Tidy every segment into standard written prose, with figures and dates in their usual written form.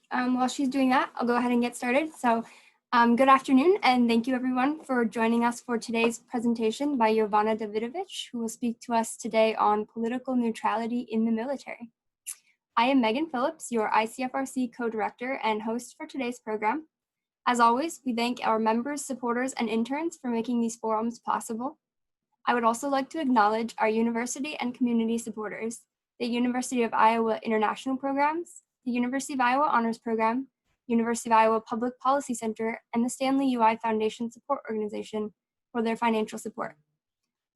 While she's doing that, I'll go ahead and get started. Good afternoon, and thank you everyone for joining us for today's presentation by Jovana Davidovic, who will speak to us today on political neutrality in the military. I am Megan Phillips, your ICFRC co-director and host for today's program. As always, we thank our members, supporters, and interns for making these forums possible. I would also like to acknowledge our university and community supporters, the University of Iowa International Programs, the University of Iowa Honors Program, University of Iowa Public Policy Center, and the Stanley UI Foundation Support Organization for their financial support.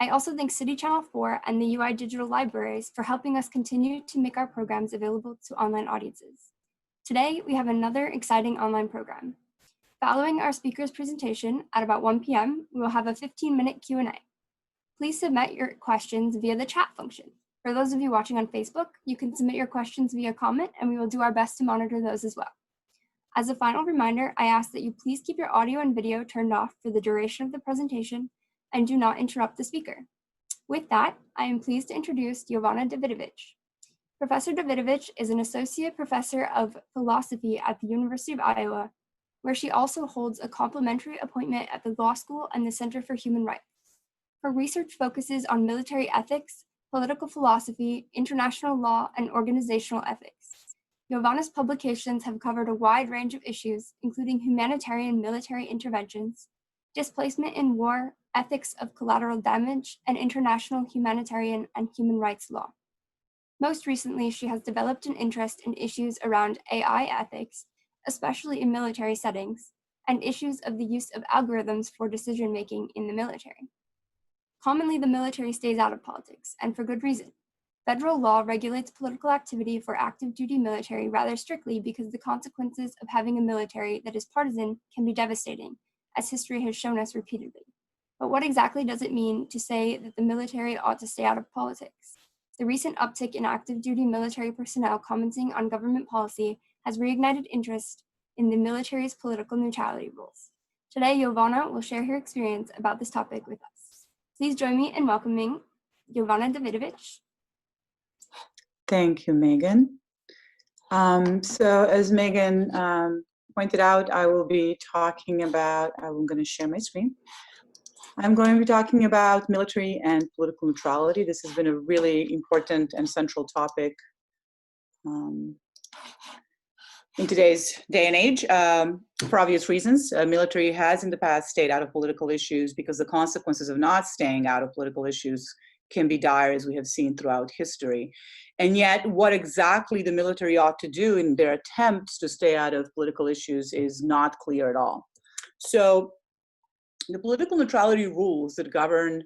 I also thank City Channel 4 and the UI Digital Libraries for helping us continue to make our programs available to online audiences. Today, we have another exciting online program. Following our speaker's presentation at about 1 p.m., we will have a 15-minute Q&A. Please submit your questions via the chat function. For those of you watching on Facebook, you can submit your questions via comment, and we will do our best to monitor those as well. As a final reminder, I ask that you please keep your audio and video turned off for the duration of the presentation and do not interrupt the speaker. With that, I am pleased to introduce Jovana Davidovic. Professor Davidovic is an associate professor of philosophy at the University of Iowa, where she also holds a complementary appointment at the Law School and the Center for Human Rights. Her research focuses on military ethics, political philosophy, international law, and organizational ethics. Jovana's publications have covered a wide range of issues, including humanitarian military interventions, displacement in war, ethics of collateral damage, and international humanitarian and human rights law. Most recently, she has developed an interest in issues around AI ethics, especially in military settings, and issues of the use of algorithms for decision-making in the military. Commonly, the military stays out of politics, and for good reason. Federal law regulates political activity for active duty military rather strictly because the consequences of having a military that is partisan can be devastating, as history has shown us repeatedly. But what exactly does it mean to say that the military ought to stay out of politics? The recent uptick in active duty military personnel commenting on government policy has reignited interest in the military's political neutrality rules. Today, Jovana will share her experience about this topic with us. Please join me in welcoming Jovana Davidovic. Thank you, Megan. So as Megan pointed out, I will be talking about, I'm going to share my screen. I'm going to be talking about military and political neutrality. This has been a really important and central topic in today's day and age, for obvious reasons. Military has in the past stayed out of political issues because the consequences of not staying out of political issues can be dire, as we have seen throughout history. And yet, what exactly the military ought to do in their attempts to stay out of political issues is not clear at all. So, the political neutrality rules that govern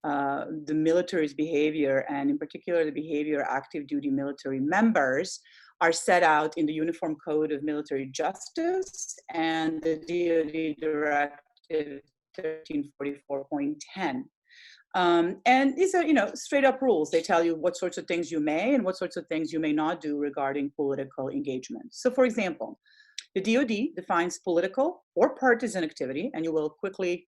the military's behavior, and in particular the behavior of active duty military members, are set out in the Uniform Code of Military Justice and the DoD Directive 1344.10. And these are, straight up rules. They tell you what sorts of things you may and what sorts of things you may not do regarding political engagement. So for example, the DoD defines political or partisan activity, and you will quickly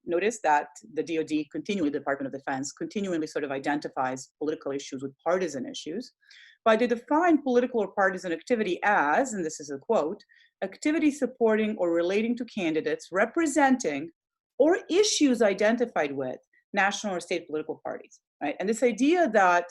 notice that the DoD continually, the Department of Defense, continually sort of identifies political issues with partisan issues. But they define political or partisan activity as, and this is a quote, activity supporting or relating to candidates representing or issues identified with national or state political parties, right? And this idea that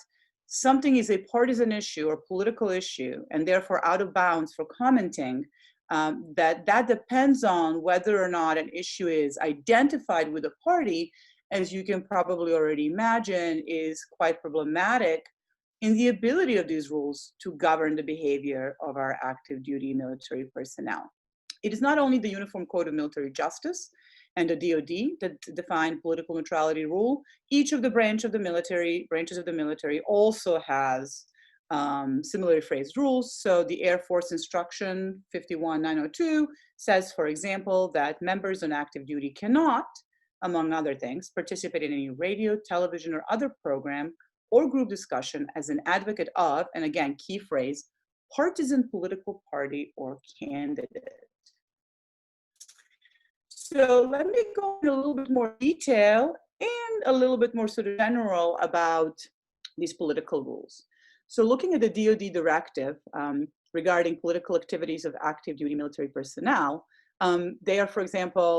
something is a partisan issue or political issue and therefore out of bounds for commenting, that depends on whether or not an issue is identified with a party, as you can probably already imagine, is quite problematic in the ability of these rules to govern the behavior of our active duty military personnel. It is not only the Uniform Code of Military Justice and the DoD that define political neutrality rule. Each of the branches of the military also has similarly phrased rules. So the Air Force Instruction 51902 says, for example, that members on active duty cannot, among other things, participate in any radio, television, or other program or group discussion as an advocate of, and again, key phrase, partisan political party or candidate. So let me go in a little bit more detail and a little bit more sort of general about these political rules. So looking at the DoD directive, regarding political activities of active duty military personnel. They are, for example,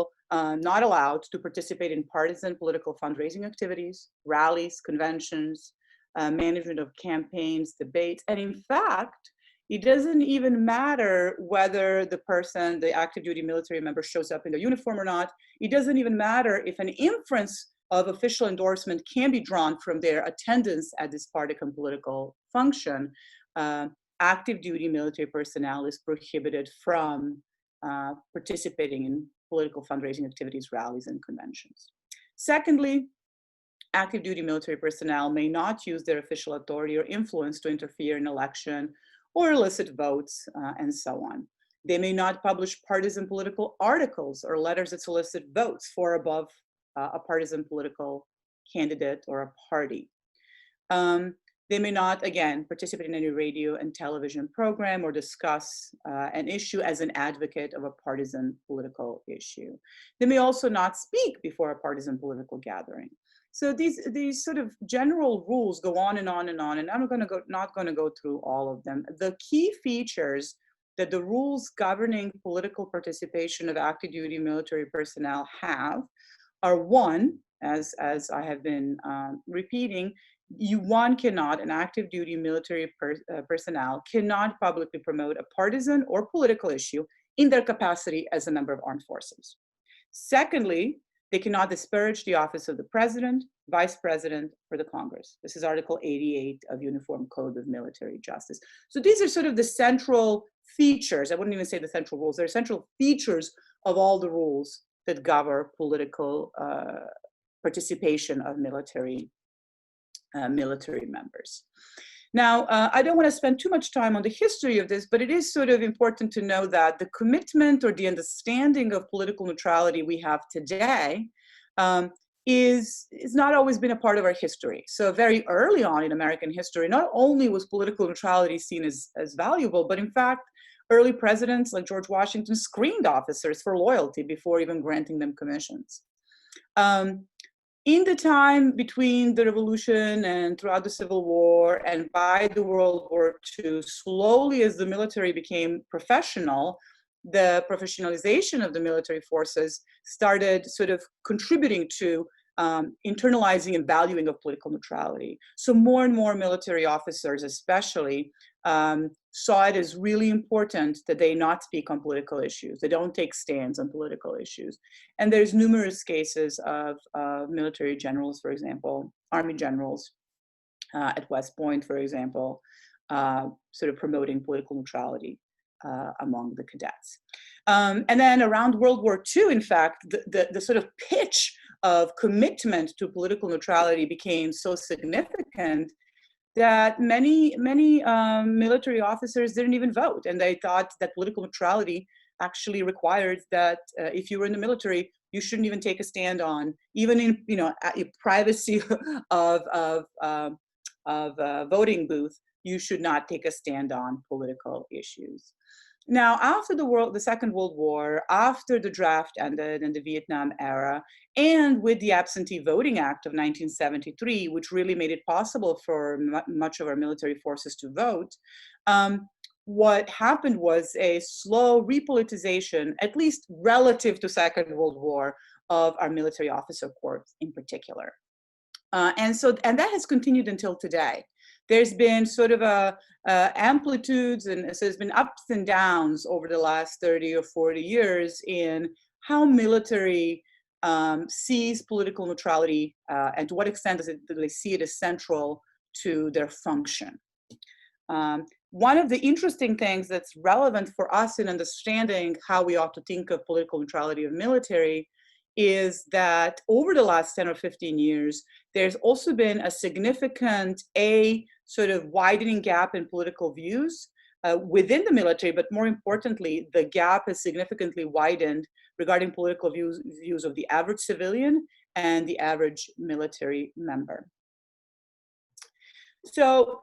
not allowed to participate in partisan political fundraising activities, rallies, conventions, management of campaigns, debates, and in fact, it doesn't even matter whether the person, the active duty military member, shows up in the uniform or not. It doesn't even matter if an inference of official endorsement can be drawn from their attendance at this partisan political function. Active duty military personnel is prohibited from participating in political fundraising activities, rallies, and conventions. Secondly, active duty military personnel may not use their official authority or influence to interfere in election or elicit votes, and so on. They may not publish partisan political articles or letters that solicit votes for or above a partisan political candidate or a party. They may not, again, participate in any radio and television program or discuss an issue as an advocate of a partisan political issue. They may also not speak before a partisan political gathering. So these sort of general rules go on and on and on, and I'm not going to go through all of them. The key features that the rules governing political participation of active duty military personnel have are, one, as I have been repeating, an active duty military personnel cannot publicly promote a partisan or political issue in their capacity as a member of armed forces. Secondly, they cannot disparage the office of the president, vice president, or the Congress. This is Article 88 of Uniform Code of Military Justice. So these are sort of the central features. I wouldn't even say the central rules. They're central features of all the rules that govern political participation of military members. Now, I don't want to spend too much time on the history of this, but it is sort of important to know that the commitment or the understanding of political neutrality we have today is not always been a part of our history. So very early on in American history, not only was political neutrality seen as valuable, but in fact, early presidents like George Washington screened officers for loyalty before even granting them commissions. In the time between the Revolution and throughout the Civil War and by the World War II, slowly as the military became professional, the professionalization of the military forces started sort of contributing to internalizing and valuing of political neutrality. So more and more military officers especially saw it as really important that they not speak on political issues. They don't take stands on political issues. And there's numerous cases of military generals, for example, Army generals at West Point, for example, sort of promoting political neutrality among the cadets. And then around World War II, in fact, the sort of pitch of commitment to political neutrality became so significant that many military officers didn't even vote, and they thought that political neutrality actually required that if you were in the military, you shouldn't even take a stand on, even in privacy of voting booth, you should not take a stand on political issues. Now, after the Second World War, after the draft ended in the Vietnam era, and with the Absentee Voting Act of 1973, which really made it possible for much of our military forces to vote, what happened was a slow repoliticization, at least relative to Second World War, of our military officer corps in particular. And that has continued until today. There's been sort of amplitudes, and so there's been ups and downs over the last 30 or 40 years in how military sees political neutrality and to what extent do they see it as central to their function. One of the interesting things that's relevant for us in understanding how we ought to think of political neutrality of military is that over the last 10 or 15 years, there's also been a significant, sort of widening gap in political views within the military, but more importantly, the gap has significantly widened regarding political views of the average civilian and the average military member. So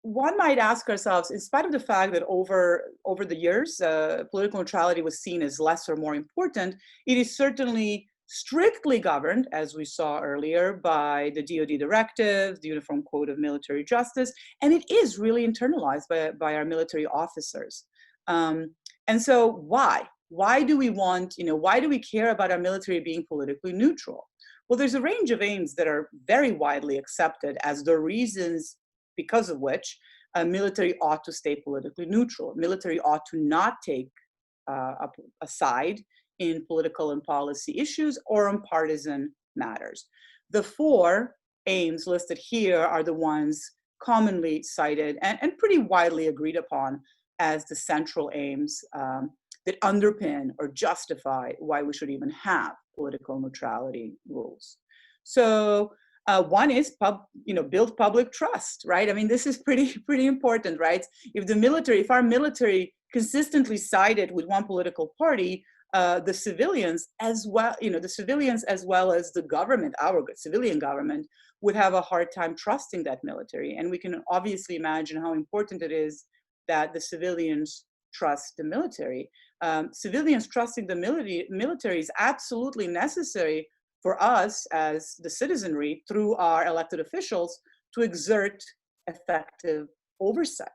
one might ask ourselves, in spite of the fact that over the years, political neutrality was seen as less or more important, it is certainly strictly governed, as we saw earlier, by the DoD directive, the Uniform Code of Military Justice, and it is really internalized by our military officers. And so why? Why do we want, why do we care about our military being politically neutral? Well, there's a range of aims that are very widely accepted as the reasons because of which a military ought to stay politically neutral. Military ought to not take a side in political and policy issues or on partisan matters. The four aims listed here are the ones commonly cited and pretty widely agreed upon as the central aims that underpin or justify why we should even have political neutrality rules. So one is build public trust, right? I mean, this is pretty important, right? If our military consistently sided with one political party, the civilians as well, as well as the government, our civilian government, would have a hard time trusting that military. And we can obviously imagine how important it is that the civilians trust the military. Civilians trusting the military is absolutely necessary for us as the citizenry, through our elected officials, to exert effective oversight.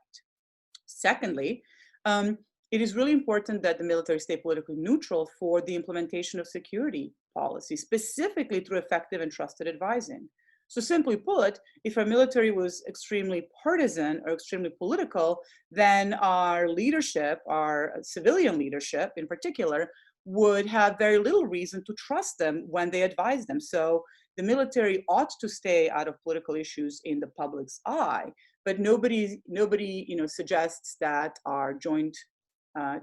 Secondly, it is really important that the military stay politically neutral for the implementation of security policy, specifically through effective and trusted advising. So simply put, if our military was extremely partisan or extremely political, then our leadership, our civilian leadership in particular, would have very little reason to trust them when they advise them. So the military ought to stay out of political issues in the public's eye, but nobody suggests that our joint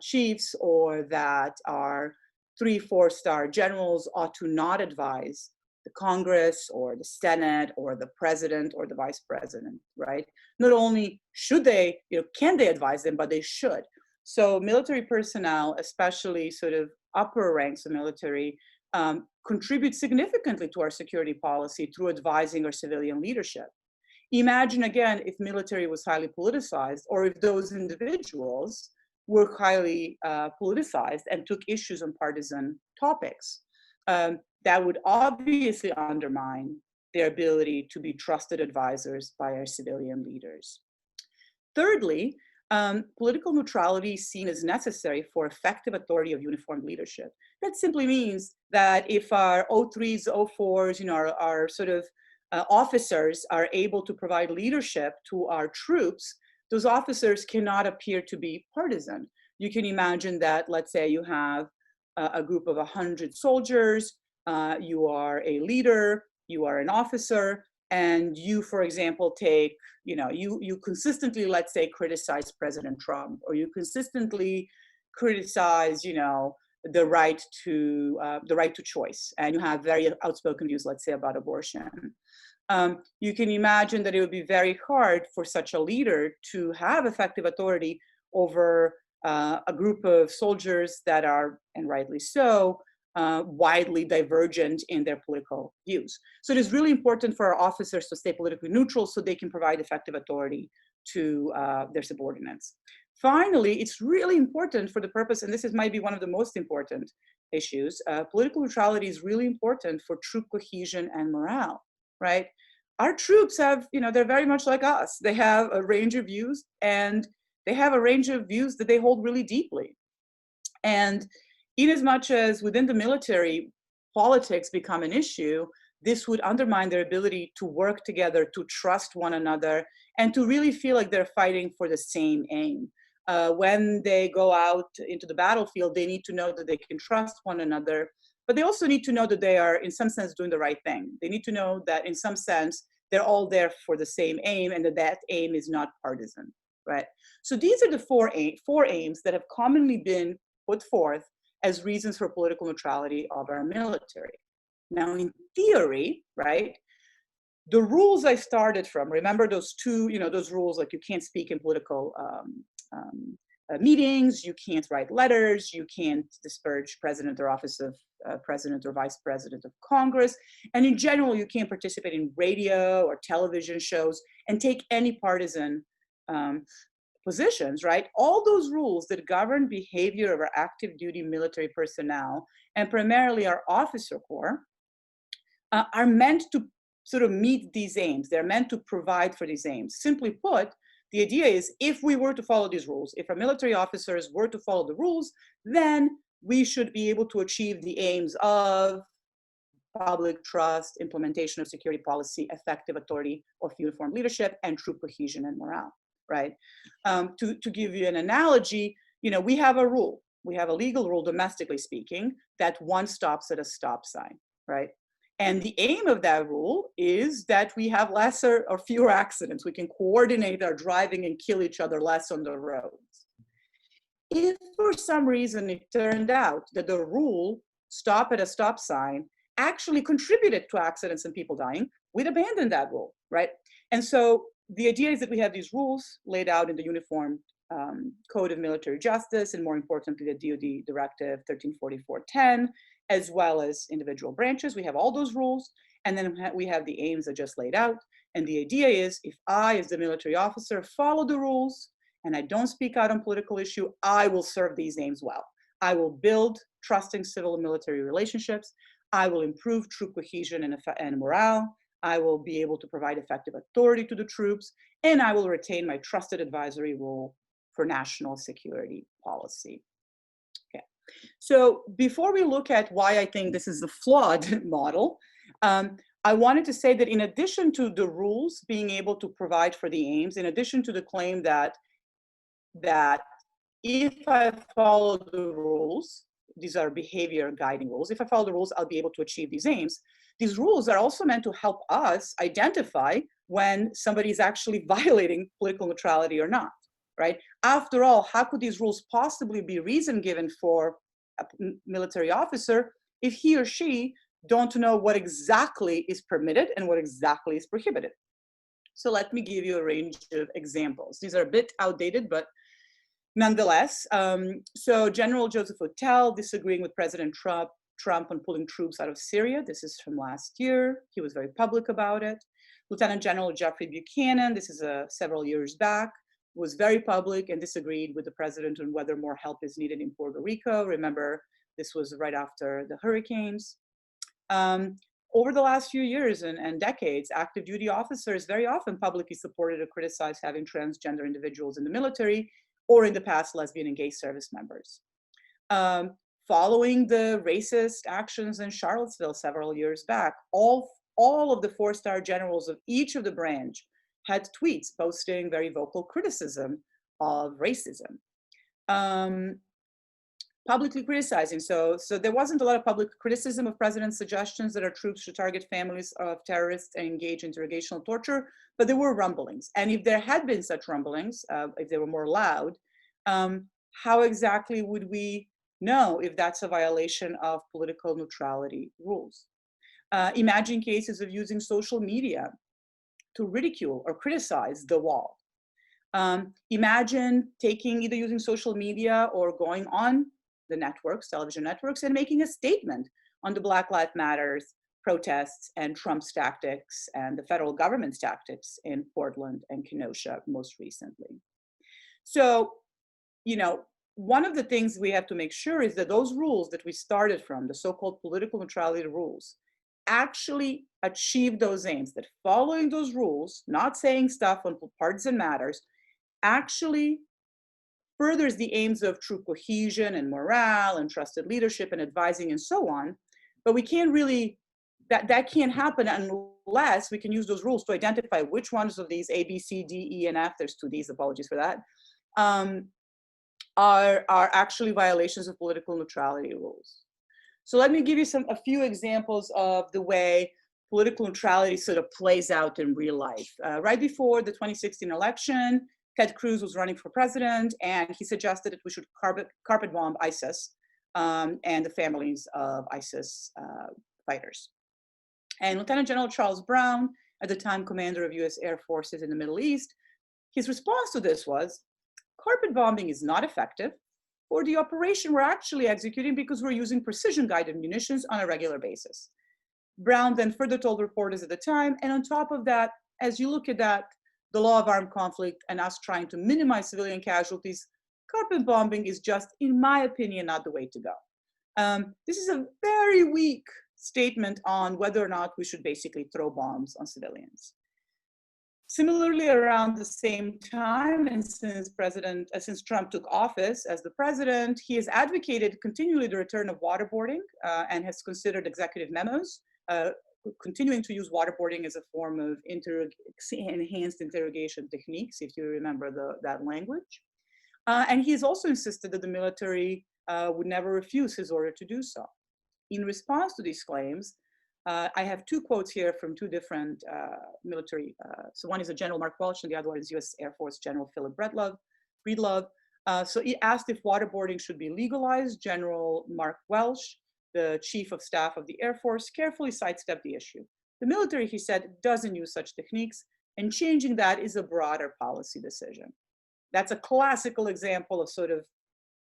chiefs or that our 3-4-star generals ought to not advise the Congress or the Senate or the president or the vice president, right? Not only should they, can they advise them, but they should. So military personnel, especially sort of upper ranks of military, contribute significantly to our security policy through advising our civilian leadership. Imagine again if military was highly politicized, or if those individuals were highly politicized and took issues on partisan topics. That would obviously undermine their ability to be trusted advisors by our civilian leaders. Thirdly, political neutrality is seen as necessary for effective authority of uniformed leadership. That simply means that if our O3s, O4s, our sort of officers are able to provide leadership to our troops, those officers cannot appear to be partisan. You can imagine that, let's say you have a group of 100 soldiers, you are a leader, you are an officer, and you, for example, take, you consistently, let's say, criticize President Trump, or you consistently criticize, the right to choice, and you have very outspoken views, let's say, about abortion. You can imagine that it would be very hard for such a leader to have effective authority over a group of soldiers that are, and rightly so, widely divergent in their political views. So it is really important for our officers to stay politically neutral so they can provide effective authority to their subordinates. Finally, it's really important for the purpose, and this might be one of the most important issues, political neutrality is really important for troop cohesion and morale, right? Our troops have, they're very much like us. They have a range of views, and they have a range of views that they hold really deeply. And in as much as within the military, politics become an issue, this would undermine their ability to work together, to trust one another, and to really feel like they're fighting for the same aim. When they go out into the battlefield, they need to know that they can trust one another, but they also need to know that they are, in some sense, doing the right thing. They need to know that, in some sense, they're all there for the same aim, and that aim is not partisan, right? So these are the four aims that have commonly been put forth as reasons for political neutrality of our military. Now, in theory, right, the rules I started from, remember those two, those rules, like you can't speak in political meetings, you can't write letters, you can't disparage president or office of president or vice president of Congress, and in general, you can't participate in radio or television shows and take any partisan positions, right? All those rules that govern behavior of our active duty military personnel, and primarily our officer corps, are meant to sort of meet these aims. They're meant to provide for these aims. Simply put, the idea is if we were to follow these rules, if our military officers were to follow the rules, then we should be able to achieve the aims of public trust, implementation of security policy, effective authority of uniform leadership, and troop cohesion and morale, right? To give you an analogy, we have a rule. We have a legal rule, domestically speaking, that one stops at a stop sign, right? And the aim of that rule is that we have lesser or fewer accidents. We can coordinate our driving and kill each other less on the roads. If for some reason it turned out that the rule, stop at a stop sign, actually contributed to accidents and people dying, we'd abandon that rule, right? And so the idea is that we have these rules laid out in the Uniform Code of Military Justice, and more importantly, the DoD Directive 1344-10, as well as individual branches. We have all those rules, and then we have the aims I just laid out. And the idea is, if I, as the military officer, follow the rules, and I don't speak out on political issue, I will serve these aims well. I will build trusting civil and military relationships. I will improve troop cohesion and morale. I will be able to provide effective authority to the troops, and I will retain my trusted advisory role for national security policy. Okay. So before we look at why I think this is a flawed model, I wanted to say that in addition to the rules being able to provide for the aims, in addition to the claim that if I follow the rules, these are behavior guiding rules, if I follow the rules, I'll be able to achieve these aims. These rules are also meant to help us identify when somebody is actually violating political neutrality or not, right? After all, how could these rules possibly be reason given for a military officer if he or she don't know what exactly is permitted and what exactly is prohibited? So let me give you a range of examples. These are a bit outdated, but nonetheless, so General Joseph Votel disagreeing with President Trump on pulling troops out of Syria. This is from last year. He was very public about it. Lieutenant General Jeffrey Buchanan, this is several years back, was very public and disagreed with the president on whether more help is needed in Puerto Rico. Remember, this was right after the hurricanes. Over the last few years and decades, active duty officers very often publicly supported or criticized having transgender individuals in the military, or in the past, lesbian and gay service members. Following the racist actions in Charlottesville several years back, all of the four-star generals of each of the branch had tweets posting very vocal criticism of racism. Publicly criticizing, so there wasn't a lot of public criticism of President's suggestions that our troops should target families of terrorists and engage in interrogational torture, but there were rumblings. And if there had been such rumblings, if they were more loud, how exactly would we know if that's a violation of political neutrality rules? Imagine cases of using social media to ridicule or criticize the wall. Imagine either using social media or going on the networks, television networks, and making a statement on the Black Lives Matter protests and Trump's tactics and the federal government's tactics in Portland and Kenosha most recently. So, one of the things we have to make sure is that those rules that we started from, the so-called political neutrality rules, actually achieve those aims, that following those rules, not saying stuff on partisan matters, actually furthers the aims of troop cohesion and morale and trusted leadership and advising and so on. But we can't really, that can't happen unless we can use those rules to identify which ones of these A, B, C, D, E, and F, there's 2 Ds, apologies for that, are actually violations of political neutrality rules. So let me give you a few examples of the way political neutrality sort of plays out in real life. Right before the 2016 election, Ted Cruz was running for president, and he suggested that we should carpet bomb ISIS and the families of ISIS fighters. And Lieutenant General Charles Brown, at the time commander of US Air Forces in the Middle East, his response to this was, carpet bombing is not effective for the operation we're actually executing because we're using precision-guided munitions on a regular basis. Brown then further told reporters at the time, and on top of that, as you look at that, the law of armed conflict and us trying to minimize civilian casualties, carpet bombing is just, in my opinion, not the way to go. This is a very weak statement on whether or not we should basically throw bombs on civilians. Similarly, around the same time, and since Trump took office as the president, he has advocated continually the return of waterboarding and has considered executive memos, continuing to use waterboarding as a form of enhanced interrogation techniques, if you remember that language. And he has also insisted that the military would never refuse his order to do so. In response to these claims, I have two quotes here from two different military. So one is a General Mark Welch and the other one is US Air Force General Philip Breedlove. So he asked if waterboarding should be legalized. General Mark Welch, the Chief of Staff of the Air Force, carefully sidestepped the issue. The military, he said, doesn't use such techniques, and changing that is a broader policy decision. That's a classical example of sort of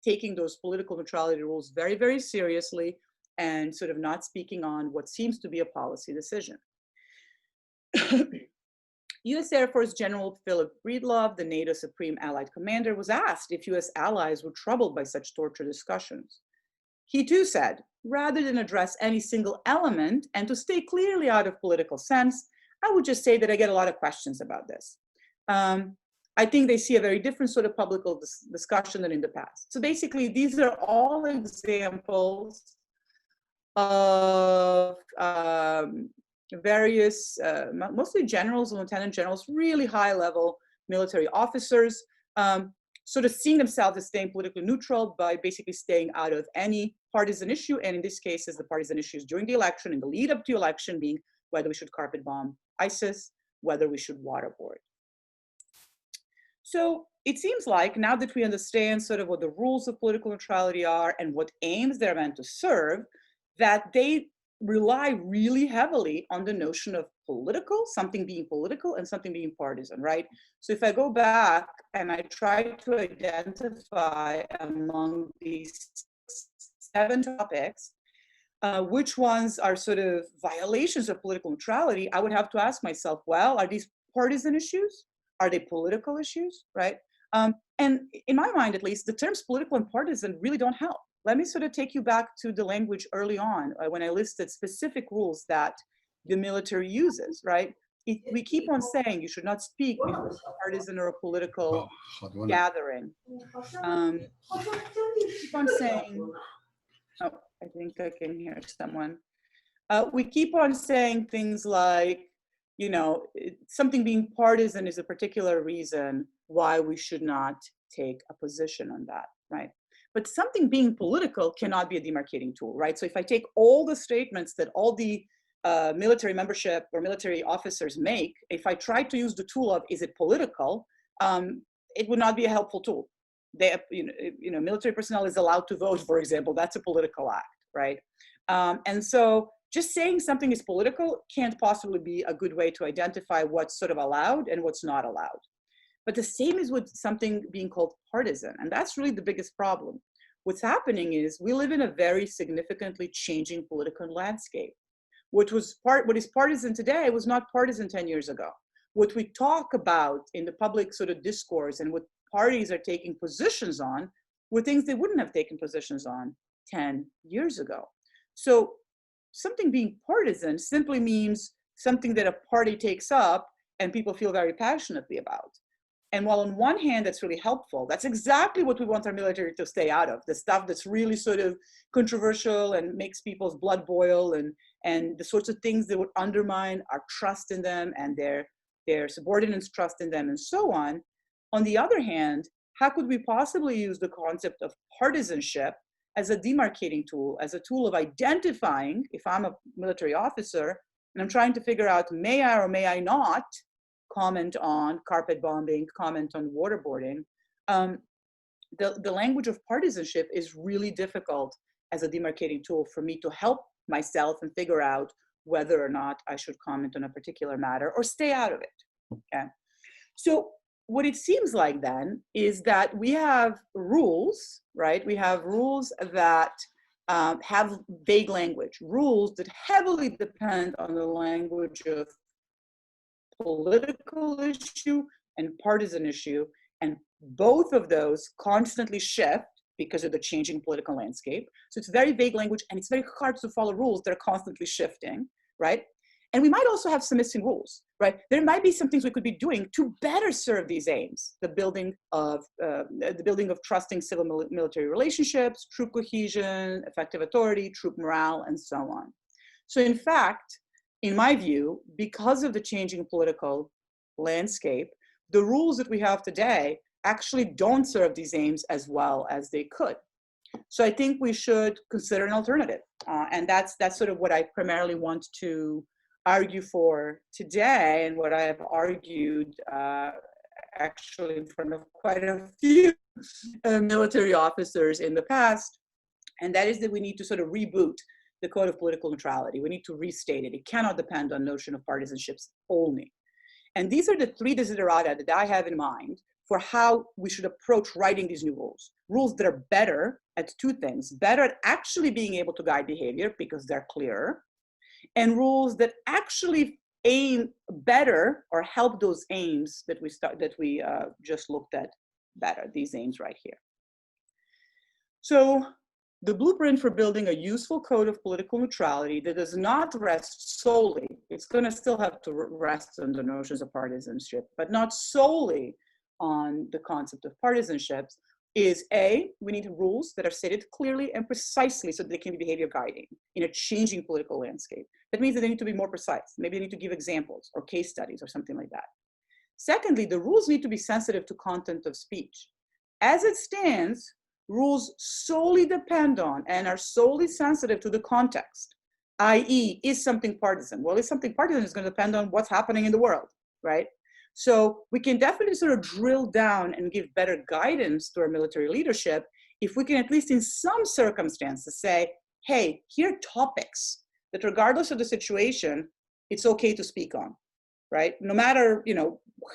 taking those political neutrality rules very, very seriously and sort of not speaking on what seems to be a policy decision. US Air Force General Philip Breedlove, the NATO Supreme Allied Commander, was asked if US allies were troubled by such torture discussions. He too said, rather than address any single element and to stay clearly out of political sense, I would just say that I get a lot of questions about this. I think they see a very different sort of public discussion than in the past. So basically, these are all examples of various, mostly generals and lieutenant generals, really high-level military officers, sort of seeing themselves as staying politically neutral by basically staying out of any partisan issue, and in this case, the partisan issues during the election, in the lead up to election, being whether we should carpet bomb ISIS, whether we should waterboard. So it seems like now that we understand sort of what the rules of political neutrality are and what aims they're meant to serve, that they rely really heavily on the notion of political, something being political and something being partisan, right? So if I go back and I try to identify among these 7 topics, which ones are sort of violations of political neutrality, I would have to ask myself, well, are these partisan issues? Are they political issues, right? And in my mind, at least, the terms political and partisan really don't help. Let me sort of take you back to the language early on when I listed specific rules that the military uses, right? We keep on saying you should not speak before a partisan or a political gathering. Keep on saying, oh, I think I can hear someone. We keep on saying things like, you know, something being partisan is a particular reason why we should not take a position on that, right? But something being political cannot be a demarcating tool, right? So if I take all the statements that all the military membership or military officers make, if I try to use the tool of is it political, it would not be a helpful tool. They, military personnel is allowed to vote, for example. That's a political act, right? And so just saying something is political can't possibly be a good way to identify what's sort of allowed and what's not allowed. But the same is with something being called partisan, and that's really the biggest problem. What's happening is we live in a very significantly changing political landscape. What is partisan today was not partisan 10 years ago. What we talk about in the public sort of discourse and what parties are taking positions on were things they wouldn't have taken positions on 10 years ago. So something being partisan simply means something that a party takes up and people feel very passionately about. And while on one hand, that's really helpful, that's exactly what we want our military to stay out of, the stuff that's really sort of controversial and makes people's blood boil and the sorts of things that would undermine our trust in them and their subordinates' trust in them and so on. On the other hand, how could we possibly use the concept of partisanship as a demarcating tool, as a tool of identifying, if I'm a military officer and I'm trying to figure out, may I or may I not comment on carpet bombing, comment on waterboarding. The language of partisanship is really difficult as a demarcating tool for me to help myself and figure out whether or not I should comment on a particular matter or stay out of it, okay? So what it seems like then is that we have rules, right? We have rules that have vague language, rules that heavily depend on the language of political issue and partisan issue, and both of those constantly shift because of the changing political landscape. So it's very vague language, and it's very hard to follow rules that are constantly shifting, right? And we might also have some missing rules, right? There might be some things we could be doing to better serve these aims: the building of trusting civil military relationships, troop cohesion, effective authority, troop morale, and so on. So in fact, in my view, because of the changing political landscape, the rules that we have today actually don't serve these aims as well as they could. So I think we should consider an alternative. And that's sort of what I primarily want to argue for today, and what I have argued actually in front of quite a few military officers in the past. And that is that we need to sort of reboot the code of political neutrality. We need to restate it. It cannot depend on notion of partisanships only. And these are the three desiderata that I have in mind for how we should approach writing these new rules. Rules that are better at two things: better at actually being able to guide behavior because they're clearer, and rules that actually aim better or help those aims that we just looked at better, these aims right here. So the blueprint for building a useful code of political neutrality that does not rest solely, it's going to still have to rest on the notions of partisanship, but not solely on the concept of partisanships, is A, we need rules that are stated clearly and precisely so that they can be behavior guiding in a changing political landscape. That means that they need to be more precise. Maybe they need to give examples or case studies or something like that. Secondly, the rules need to be sensitive to content of speech. As it stands, rules solely depend on and are solely sensitive to the context, i.e., is something partisan? Well, is something partisan is going to depend on what's happening in the world, right? So we can definitely sort of drill down and give better guidance to our military leadership if we can, at least in some circumstances, say, hey, here are topics that regardless of the situation, it's okay to speak on, right? No matter,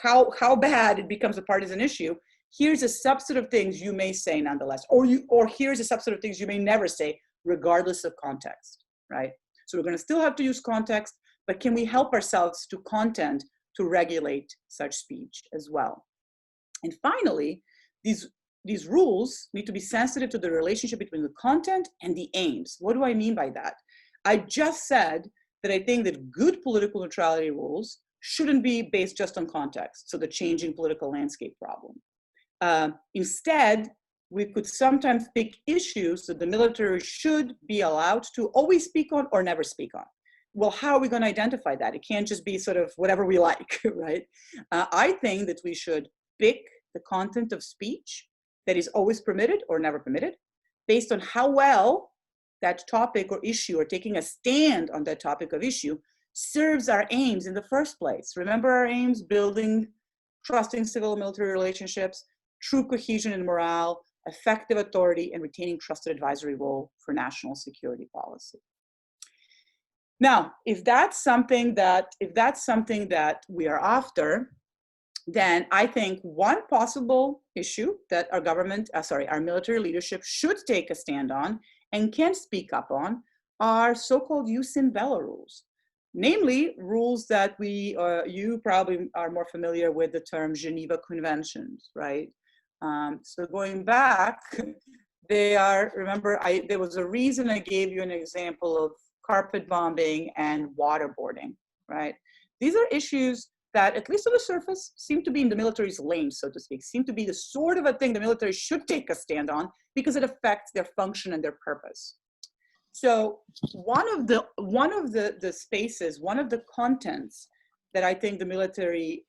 how bad it becomes a partisan issue, here's a subset of things you may say nonetheless, or here's a subset of things you may never say, regardless of context, right? So we're going to still have to use context, but can we help ourselves to content to regulate such speech as well? And finally, these rules need to be sensitive to the relationship between the content and the aims. What do I mean by that? I just said that I think that good political neutrality rules shouldn't be based just on context, so the changing political landscape problem. Instead, we could sometimes pick issues that the military should be allowed to always speak on or never speak on. Well, how are we going to identify that? It can't just be sort of whatever we like, right? I think that we should pick the content of speech that is always permitted or never permitted based on how well that topic or issue, or taking a stand on that topic of issue, serves our aims in the first place. Remember our aims: building trusting civil and military relationships, true cohesion and morale, effective authority, and retaining trusted advisory role for national security policy. Now, if that's something that we are after, then I think one possible issue that our military leadership should take a stand on and can speak up on are so-called jus in bello rules. Namely, rules that you probably are more familiar with the term Geneva Conventions, right? So going back, there was a reason I gave you an example of carpet bombing and waterboarding, right? These are issues that, at least on the surface, seem to be in the military's lane, so to speak, seem to be the sort of a thing the military should take a stand on because it affects their function and their purpose. So one of the spaces, one of the contents that I think the military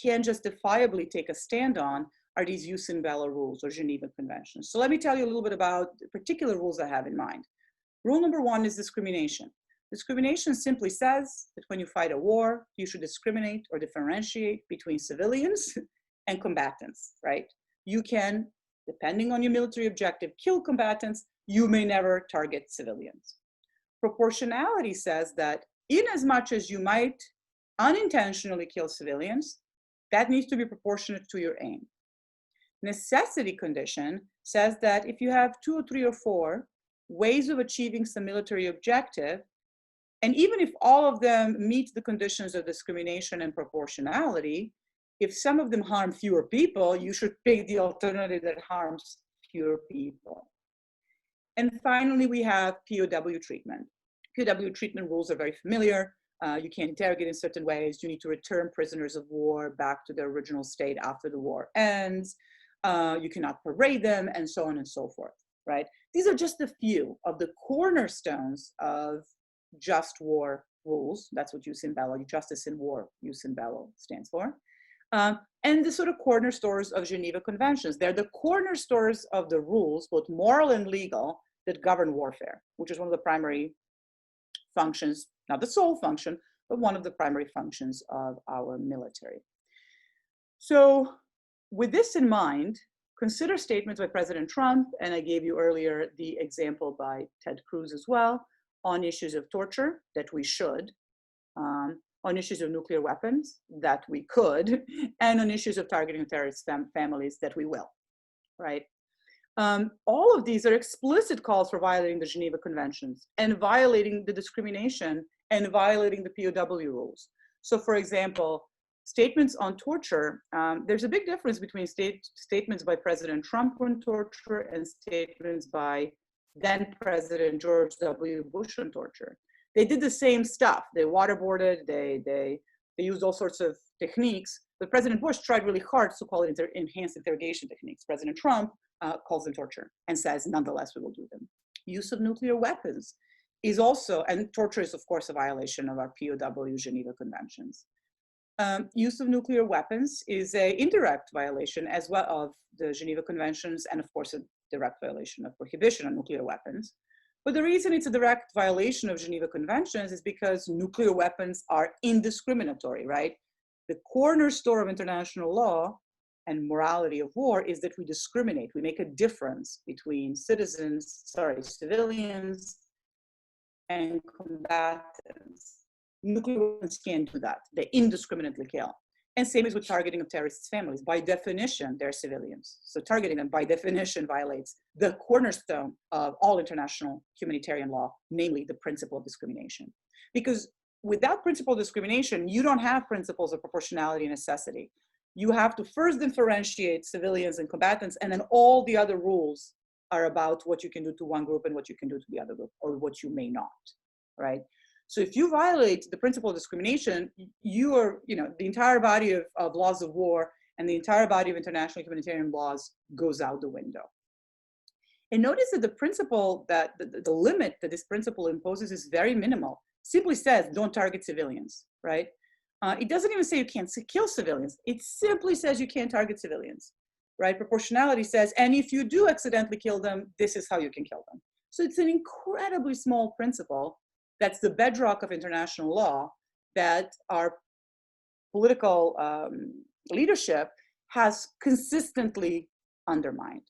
can justifiably take a stand on are these jus in bello rules or Geneva Conventions. So let me tell you a little bit about the particular rules I have in mind. Rule number one is discrimination. Discrimination simply says that when you fight a war, you should discriminate or differentiate between civilians and combatants, right? You can, depending on your military objective, kill combatants. You may never target civilians. Proportionality says that in as much as you might unintentionally kill civilians, that needs to be proportionate to your aim. Necessity condition says that if you have 2 or 3 or 4 ways of achieving some military objective, And even if all of them meet the conditions of discrimination and proportionality, if some of them harm fewer people, you should pick the alternative that harms fewer people. And finally, we have POW treatment. POW treatment rules are very familiar. You can't interrogate in certain ways. You need to return prisoners of war back to their original state after the war ends. You cannot parade them, and so on and so forth, right? These are just a few of the cornerstones of just war rules. That's what jus in bello, justice in war, jus in bello stands for. And the sort of cornerstones of Geneva Conventions. They're the cornerstones of the rules, both moral and legal, that govern warfare, which is one of the primary functions, not the sole function, but one of the primary functions of our military. So with this in mind, consider statements by President Trump, and I gave you earlier the example by Ted Cruz as well, on issues of torture, that we should, on issues of nuclear weapons, that we could, and on issues of targeting terrorist families, that we will, right? All of these are explicit calls for violating the Geneva Conventions and violating the discrimination and violating the POW rules. So for example, statements on torture, there's a big difference between statements by President Trump on torture and statements by then President George W. Bush on torture. They did the same stuff. They waterboarded, they used all sorts of techniques, but President Bush tried really hard to call it enhanced interrogation techniques. President Trump calls them torture and says, nonetheless, we will do them. Use of nuclear weapons is also, and torture is of course a violation of our POW Geneva Conventions. Use of nuclear weapons is an indirect violation as well of the Geneva Conventions, and of course a direct violation of prohibition on nuclear weapons. But the reason it's a direct violation of Geneva Conventions is because nuclear weapons are indiscriminatory, right? The cornerstone of international law and morality of war is that we discriminate. We make a difference between civilians and combatants. Nuclear weapons can't do that. They indiscriminately kill. And same as with targeting of terrorists' families. By definition, they're civilians. So targeting them by definition violates the cornerstone of all international humanitarian law, namely the principle of discrimination. Because without principle of discrimination, you don't have principles of proportionality and necessity. You have to first differentiate civilians and combatants, and then all the other rules are about what you can do to one group and what you can do to the other group, or what you may not, right? So if you violate the principle of discrimination, you are, the entire body of laws of war and the entire body of international humanitarian laws goes out the window. And notice that the principle, that the limit that this principle imposes is very minimal. Simply says, don't target civilians, right? It doesn't even say you can't kill civilians. It simply says you can't target civilians, right? Proportionality says, and if you do accidentally kill them, this is how you can kill them. So it's an incredibly small principle. That's the bedrock of international law that our political leadership has consistently undermined.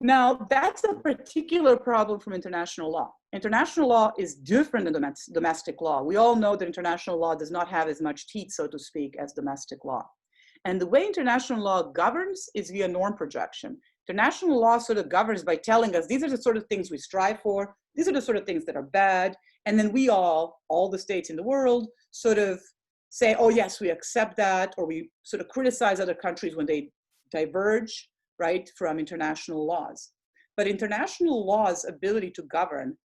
Now, that's a particular problem from international law. International law is different than domestic law. We all know that international law does not have as much teeth, so to speak, as domestic law. And the way international law governs is via norm projection. International law sort of governs by telling us these are the sort of things we strive for, these are the sort of things that are bad, and then we all the states in the world, sort of say, oh yes, we accept that, or we sort of criticize other countries when they diverge, right, from international laws. But international law's ability to govern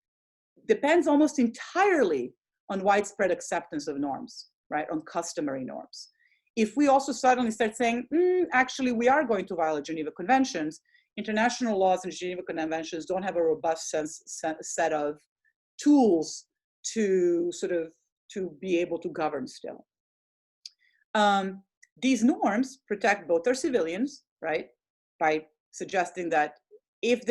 depends almost entirely on widespread acceptance of norms, right, on customary norms. If we also suddenly start saying, actually, we are going to violate Geneva Conventions, international laws and Geneva Conventions don't have a robust set of tools to be able to govern still. These norms protect both our civilians, right, by suggesting that if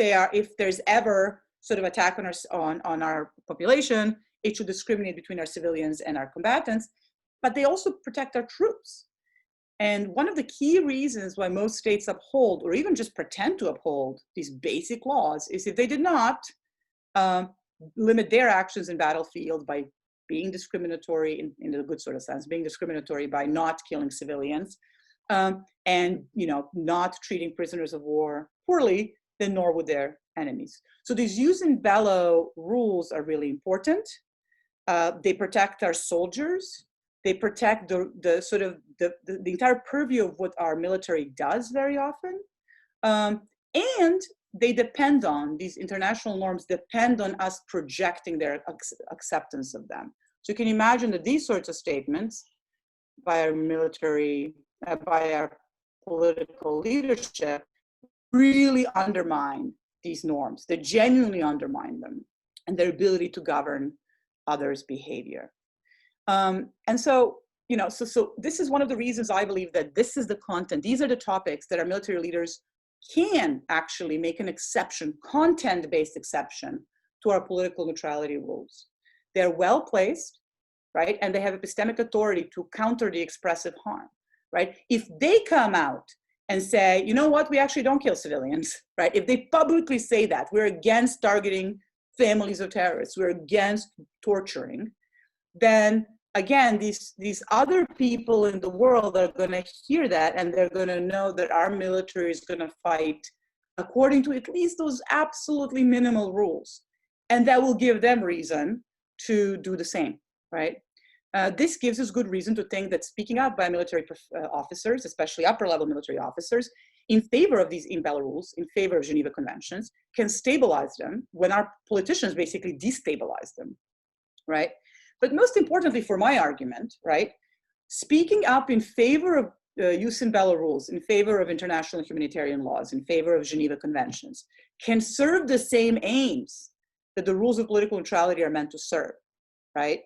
there's ever sort of attack on our population, it should discriminate between our civilians and our combatants, but they also protect our troops. And one of the key reasons why most states uphold, or even just pretend to uphold, these basic laws is if they did not limit their actions in battlefield by being discriminatory in a good sort of sense, being discriminatory by not killing civilians, and not treating prisoners of war poorly, then nor would their enemies. So these jus in bello rules are really important. They protect our soldiers. They protect the entire purview of what our military does very often. And they depend on, these international norms depend on us projecting their acceptance of them. So you can imagine that these sorts of statements by our military, by our political leadership, really undermine these norms. They genuinely undermine them and their ability to govern others' behavior. And so, so this is one of the reasons I believe that this is the content. These are the topics that our military leaders can actually make an exception, content-based exception to our political neutrality rules. They're well placed, right? And they have epistemic authority to counter the expressive harm, right? If they come out and say, you know what, we actually don't kill civilians, right? If they publicly say that, we're against targeting families of terrorists, we're against torturing, then again, these other people in the world are going to hear that, and they're going to know that our military is going to fight according to at least those absolutely minimal rules. And that will give them reason to do the same, right? This gives us good reason to think that speaking up by military officers, especially upper level military officers, in favor of these in-bello rules, in favor of Geneva Conventions, can stabilize them when our politicians basically destabilize them, right? But most importantly for my argument, right, speaking up in favor of use in bello rules, in favor of international humanitarian laws, in favor of Geneva Conventions, can serve the same aims that the rules of political neutrality are meant to serve, right?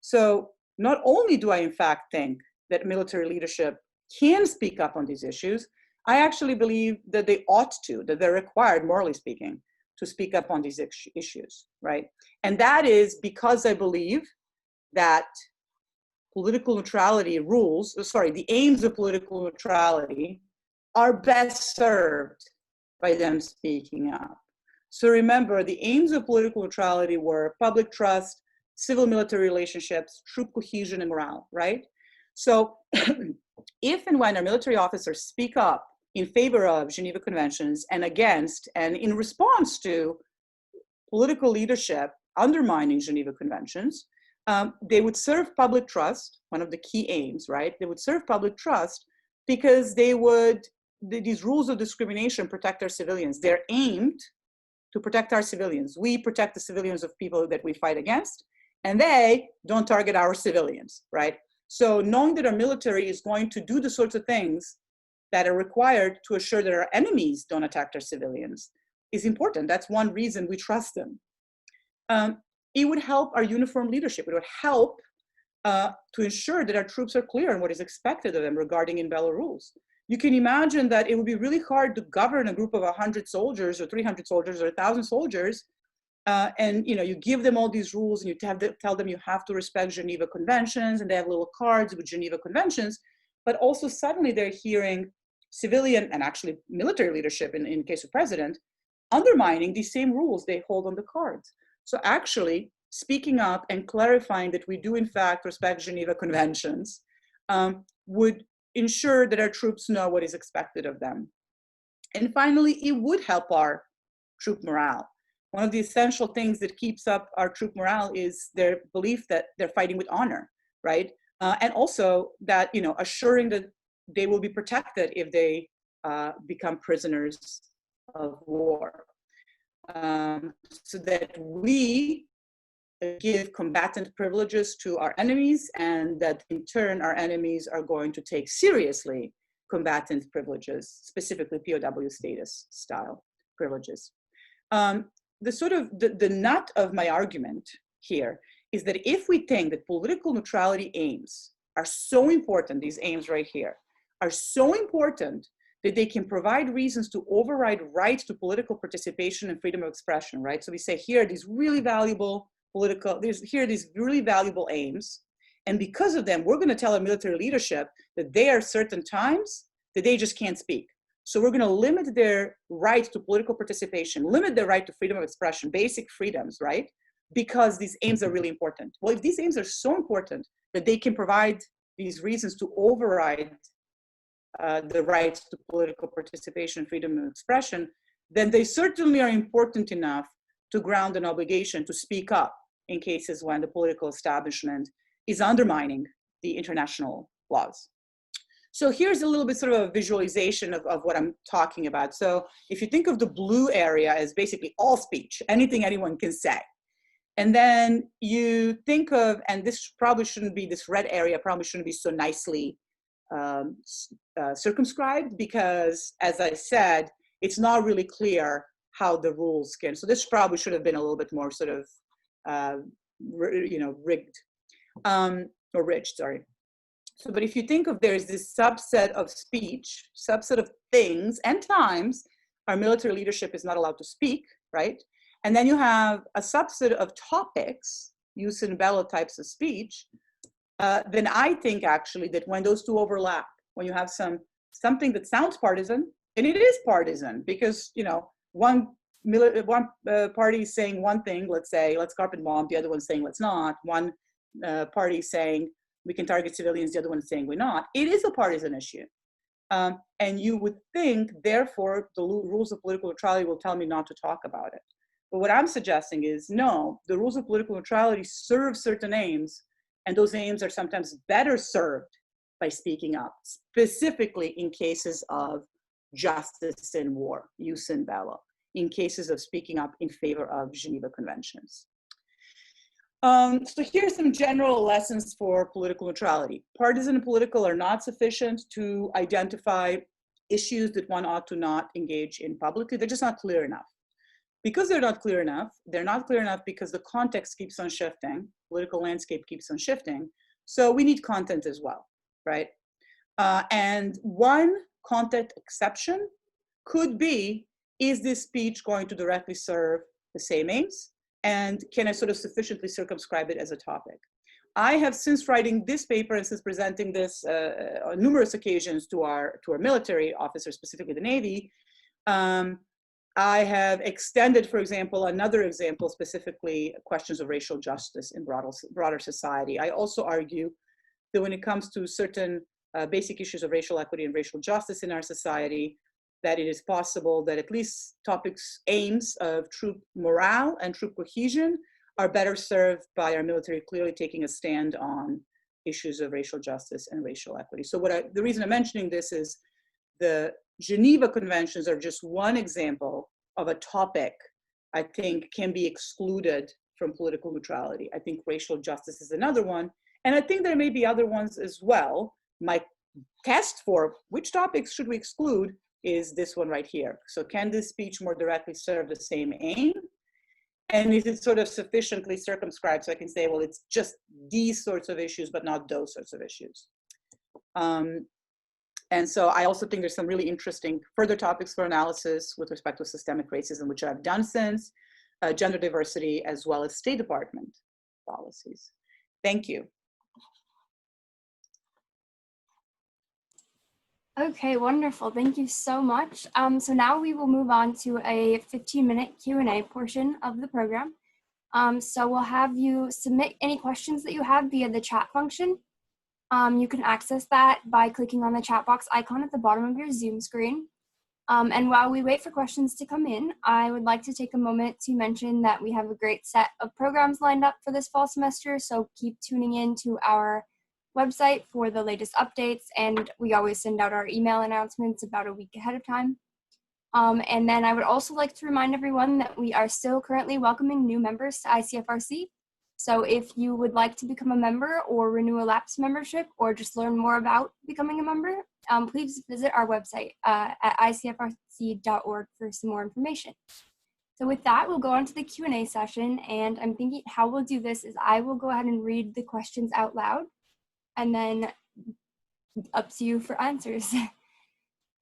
So not only do I in fact think that military leadership can speak up on these issues, I actually believe that they ought to, that they're required, morally speaking, to speak up on these issues, right? And that is because I believe that political neutrality rules, the aims of political neutrality are best served by them speaking up. So remember, the aims of political neutrality were public trust, civil-military relationships, troop cohesion, and morale, right? So if and when our military officers speak up in favor of Geneva Conventions and against, and in response to political leadership undermining Geneva Conventions, they would serve public trust, one of the key aims, right? They would serve public trust because these rules of discrimination protect our civilians. They're aimed to protect our civilians. We protect the civilians of people that we fight against, and they don't target our civilians, right? So knowing that our military is going to do the sorts of things that are required to assure that our enemies don't attack our civilians is important. That's one reason we trust them. It would help our uniform leadership. It would help to ensure that our troops are clear on what is expected of them regarding in-bello rules. You can imagine that it would be really hard to govern a group of 100 soldiers or 300 soldiers or 1,000 soldiers, and you give them all these rules and you tell them you have to respect Geneva Conventions, and they have little cards with Geneva Conventions, but also suddenly they're hearing civilian and actually military leadership, in case of president, undermining these same rules they hold on the cards. So actually speaking up and clarifying that we do in fact respect Geneva Conventions would ensure that our troops know what is expected of them. And finally, it would help our troop morale. One of the essential things that keeps up our troop morale is their belief that they're fighting with honor, right? And also that, assuring that they will be protected if they become prisoners of war. So that we give combatant privileges to our enemies, and that in turn our enemies are going to take seriously combatant privileges, specifically POW status style privileges. The nut of my argument here is that if we think that political neutrality aims are so important, these aims right here, are so important that they can provide reasons to override rights to political participation and freedom of expression, right? So we say here, these really valuable these really valuable aims, and because of them, we're gonna tell our military leadership that there are certain times that they just can't speak. So we're gonna limit their right to political participation, limit their right to freedom of expression, basic freedoms, right? Because these aims are really important. Well, if these aims are so important that they can provide these reasons to override the rights to political participation, freedom of expression, then they certainly are important enough to ground an obligation to speak up in cases when the political establishment is undermining the international laws. So here's a little bit sort of a visualization of what I'm talking about. So if you think of the blue area as basically all speech, anything anyone can say. And then you think of, and this probably shouldn't be, this red area probably shouldn't be so nicely circumscribed, because as I said, it's not really clear how the rules can, so this probably should have been a little bit more sort of, rigged, or ridged, sorry. So, but if you think of, there's this subset of speech, subset of things and times our military leadership is not allowed to speak, right? And then you have a subset of topics, jus in bello types of speech, then I think actually that when those two overlap, when you have something that sounds partisan, and it is partisan because, one party is saying one thing, let's say, let's carpet bomb, the other one's saying let's not, one party is saying we can target civilians, the other one is saying we're not. It is a partisan issue. And you would think, therefore, the rules of political neutrality will tell me not to talk about it. But what I'm suggesting is, no, the rules of political neutrality serve certain aims, and those aims are sometimes better served by speaking up, specifically in cases of justice in war, jus in bello, in cases of speaking up in favor of Geneva Conventions. So here's some general lessons for political neutrality. Partisan and political are not sufficient to identify issues that one ought to not engage in publicly. They're just not clear enough. Because they're not clear enough because the context keeps on shifting, political landscape keeps on shifting. So we need content as well, right? And one content exception could be, is this speech going to directly serve the same aims? And can I sort of sufficiently circumscribe it as a topic? I have, since writing this paper and since presenting this on numerous occasions to our military officers, specifically the Navy, I have extended, for example, another example, specifically questions of racial justice in broader society. I also argue that when it comes to certain basic issues of racial equity and racial justice in our society, that it is possible that at least topics, aims of troop morale and troop cohesion are better served by our military clearly taking a stand on issues of racial justice and racial equity. So the reason I'm mentioning this is the Geneva Conventions are just one example of a topic I think can be excluded from political neutrality. I think racial justice is another one. And I think there may be other ones as well. My test for which topics should we exclude is this one right here. So can this speech more directly serve the same aim? And is it sort of sufficiently circumscribed so I can say, well, it's just these sorts of issues, but not those sorts of issues. And so I also think there's some really interesting further topics for analysis with respect to systemic racism, which I've done since, gender diversity, as well as State Department policies. Thank you. Okay, wonderful. Thank you so much. So now we will move on to a 15-minute Q&A portion of the program. So we'll have you submit any questions that you have via the chat function. You can access that by clicking on the chat box icon at the bottom of your Zoom screen. And while we wait for questions to come in, I would like to take a moment to mention that we have a great set of programs lined up for this fall semester, so keep tuning in to our website for the latest updates, and we always send out our email announcements about a week ahead of time. And then I would also like to remind everyone that we are still currently welcoming new members to ICFRC. So if you would like to become a member or renew a lapsed membership or just learn more about becoming a member, please visit our website at icfrc.org for some more information. So with that, we'll go on to the Q&A session, and I'm thinking how we'll do this is I will go ahead and read the questions out loud, and then up to you for answers.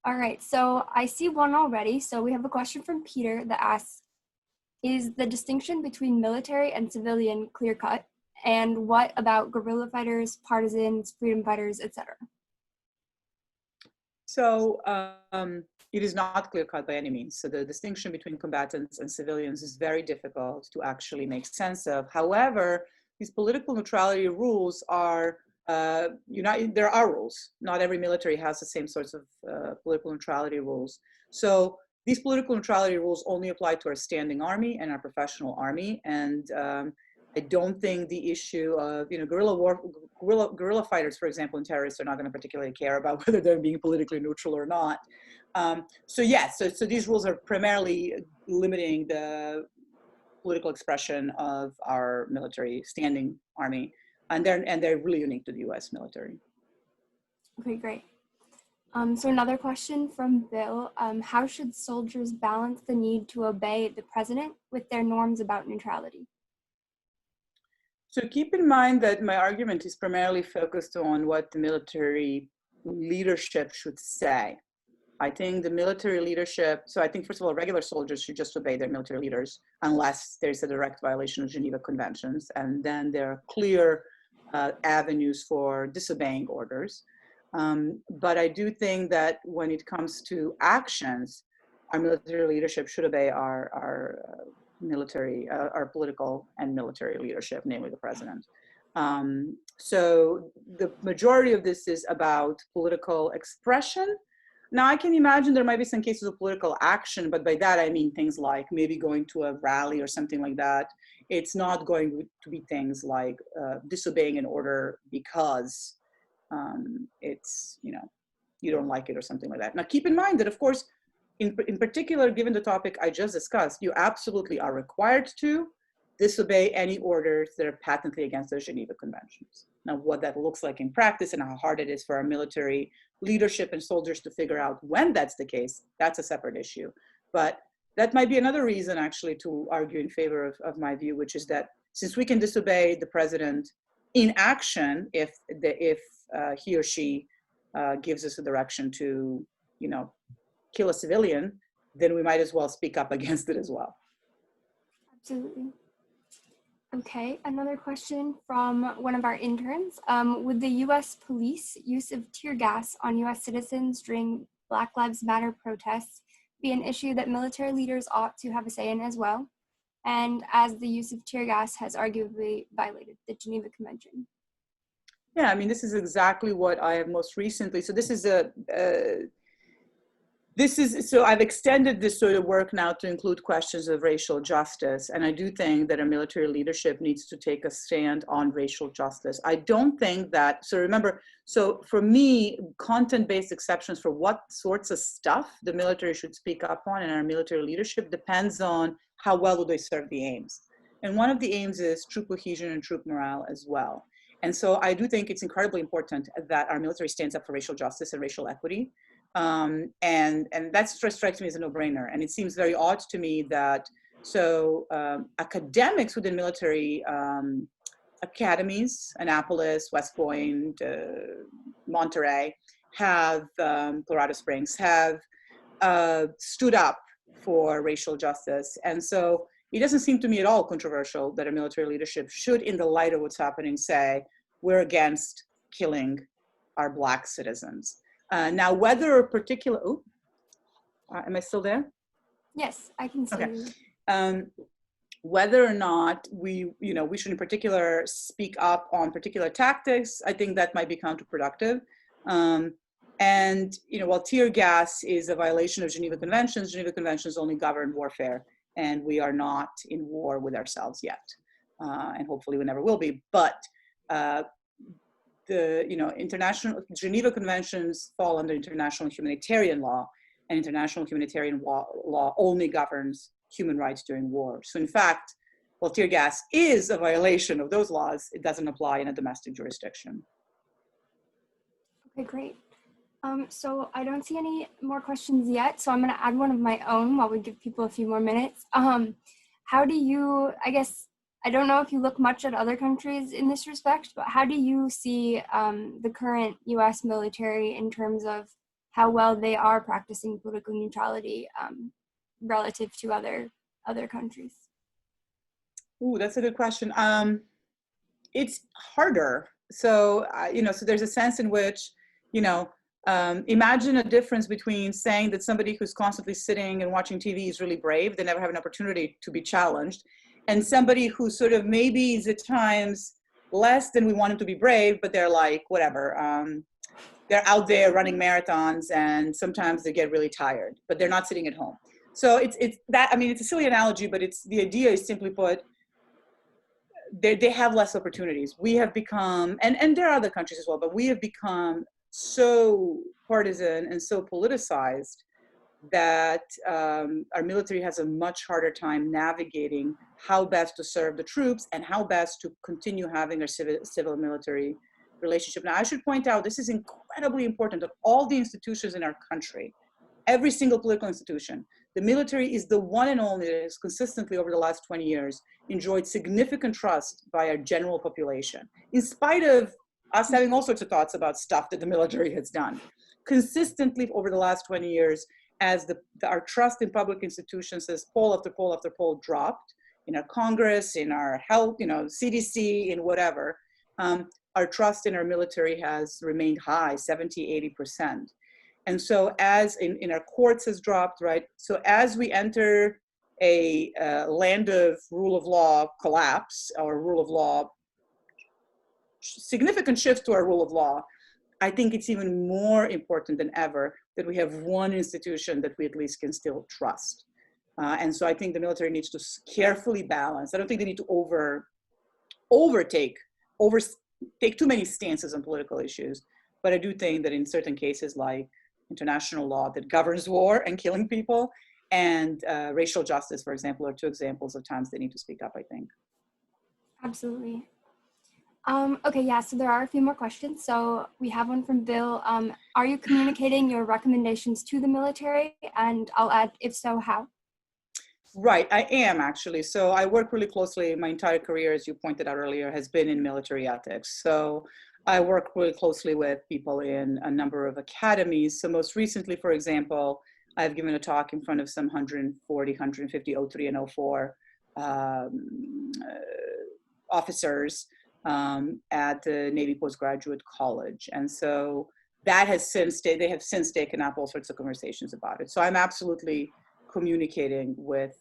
All right, so I see one already. So we have a question from Peter that asks, is the distinction between military and civilian clear-cut? And what about guerrilla fighters, partisans, freedom fighters, etc.? So it is not clear-cut by any means. So the distinction between combatants and civilians is very difficult to actually make sense of. However, these political neutrality rules are there are rules. Not every military has the same sorts of political neutrality rules. So these political neutrality rules only apply to our standing army and our professional army. And I don't think the issue of, guerrilla fighters, for example, and terrorists are not going to particularly care about whether they're being politically neutral or not. So yes, so these rules are primarily limiting the political expression of our military, standing army, and they're really unique to the U.S. military. Okay, great. So another question from Bill, how should soldiers balance the need to obey the president with their norms about neutrality? So keep in mind that my argument is primarily focused on what the military leadership should say. I think the military leadership, so I think first of all, regular soldiers should just obey their military leaders unless there's a direct violation of Geneva Conventions, and then there are clear avenues for disobeying orders. But I do think that when it comes to actions, our military leadership should obey our military, our political and military leadership, namely the president. So the majority of this is about political expression. Now, I can imagine there might be some cases of political action, but by that I mean things like maybe going to a rally or something like that. It's not going to be things like disobeying an order because it's, you don't like it or something like that. Now, keep in mind that, of course, in particular, given the topic I just discussed, you absolutely are required to disobey any orders that are patently against the Geneva Conventions. Now, what that looks like in practice and how hard it is for our military leadership and soldiers to figure out when that's the case, that's a separate issue. But that might be another reason, actually, to argue in favor of my view, which is that since we can disobey the president in action if he or she gives us a direction to, kill a civilian, then we might as well speak up against it as well. Absolutely. Okay, another question from one of our interns. Would the U.S. police use of tear gas on U.S. citizens during Black Lives Matter protests be an issue that military leaders ought to have a say in as well? And as the use of tear gas has arguably violated the Geneva Convention. Yeah, I mean, this is exactly what I have most recently. So so I've extended this sort of work now to include questions of racial justice. And I do think that our military leadership needs to take a stand on racial justice. I don't think that, so remember, so for me, content-based exceptions for what sorts of stuff the military should speak up on and our military leadership depends on how well do they serve the aims. And one of the aims is troop cohesion and troop morale as well. And so I do think it's incredibly important that our military stands up for racial justice and racial equity. And that strikes me as a no-brainer. And it seems very odd to me that, academics within military academies, Annapolis, West Point, Monterey, Colorado Springs, have stood up for racial justice. And so it doesn't seem to me at all controversial that our military leadership should, in the light of what's happening, say, we're against killing our Black citizens. Now, whether a particular, am I still there? Yes, I can see you. Whether or not we should in particular speak up on particular tactics, I think that might be counterproductive. While tear gas is a violation of Geneva Conventions only govern warfare, and we are not in war with ourselves yet, and hopefully we never will be. But the international Geneva Conventions fall under international humanitarian law, and international humanitarian law only governs human rights during war. So in fact, while tear gas is a violation of those laws, it doesn't apply in a domestic jurisdiction. Okay, great. So I don't see any more questions yet, so I'm going to add one of my own while we give people a few more minutes. How do you, I don't know if you look much at other countries in this respect, but how do you see the current U.S. military in terms of how well they are practicing political neutrality relative to other countries? Ooh, that's a good question. It's harder. So, so there's a sense in which, imagine a difference between saying that somebody who's constantly sitting and watching TV is really brave, they never have an opportunity to be challenged, and somebody who sort of maybe is at times less than we want them to be brave, but they're like, whatever, they're out there running marathons and sometimes they get really tired, but they're not sitting at home. So it's that, I mean, it's a silly analogy, but the idea is simply put, they have less opportunities. We have become, and there are other countries as well, but we have become so partisan and so politicized that our military has a much harder time navigating how best to serve the troops and how best to continue having a civil military relationship. Now, I should point out, this is incredibly important that all the institutions in our country, every single political institution, the military is the one and only that has consistently over the last 20 years enjoyed significant trust by our general population, in spite of us having all sorts of thoughts about stuff that the military has done. Consistently over the last 20 years, as our trust in public institutions, as poll after poll after poll dropped, in our Congress, in our health, CDC, in whatever, our trust in our military has remained high, 70, 80%. And so as in our courts has dropped, right? So as we enter a land of rule of law collapse, or rule of law, significant shifts to our rule of law, I think it's even more important than ever that we have one institution that we at least can still trust. And so I think the military needs to carefully balance. I don't think they need to take too many stances on political issues, but I do think that in certain cases like international law that governs war and killing people, and racial justice, for example, are two examples of times they need to speak up, I think. Absolutely. Okay, yeah, so there are a few more questions. So we have one from Bill. Are you communicating your recommendations to the military? And I'll add, if so, how? Right, I am actually. So I work really closely. My entire career, as you pointed out earlier, has been in military ethics. So I work really closely with people in a number of academies. So most recently, for example, I've given a talk in front of some 140, 150 O3 and O4 officers at the Navy Postgraduate College. And so that has they have since taken up all sorts of conversations about it. So I'm absolutely communicating with,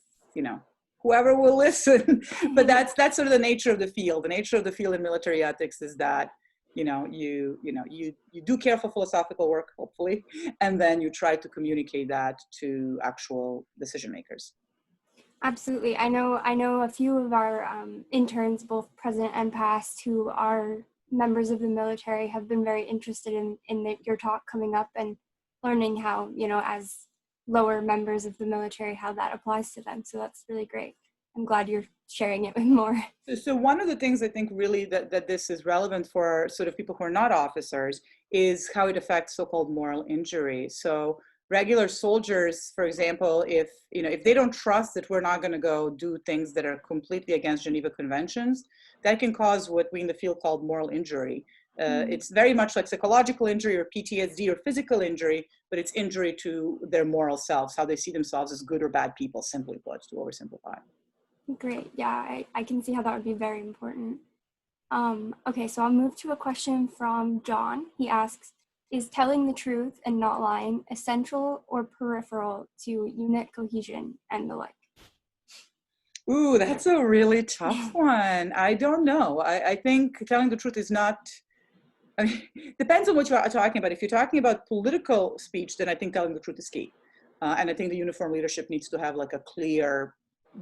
whoever will listen. But that's sort of the nature of the field. The nature of the field in military ethics is that, you do careful philosophical work, hopefully, and then you try to communicate that to actual decision makers. Absolutely. I know a few of our interns, both present and past, who are members of the military have been very interested in your talk coming up and learning how, as lower members of the military, how that applies to them. So that's really great. I'm glad you're sharing it with more. So one of the things I think really that this is relevant for sort of people who are not officers is how it affects so-called moral injury. So regular soldiers, for example, if they don't trust that we're not going to go do things that are completely against Geneva Conventions, that can cause what we in the field call moral injury. It's very much like psychological injury or PTSD or physical injury, but it's injury to their moral selves, how they see themselves as good or bad people, simply put, to oversimplify. Great. Yeah, I can see how that would be very important. Okay, so I'll move to a question from John. He asks, is telling the truth and not lying essential or peripheral to unit cohesion and the like? Ooh, that's a really tough one. I don't know. I think telling the truth is not, depends on what you're talking about. If you're talking about political speech, then I think telling the truth is key. And I think the uniform leadership needs to have like a clear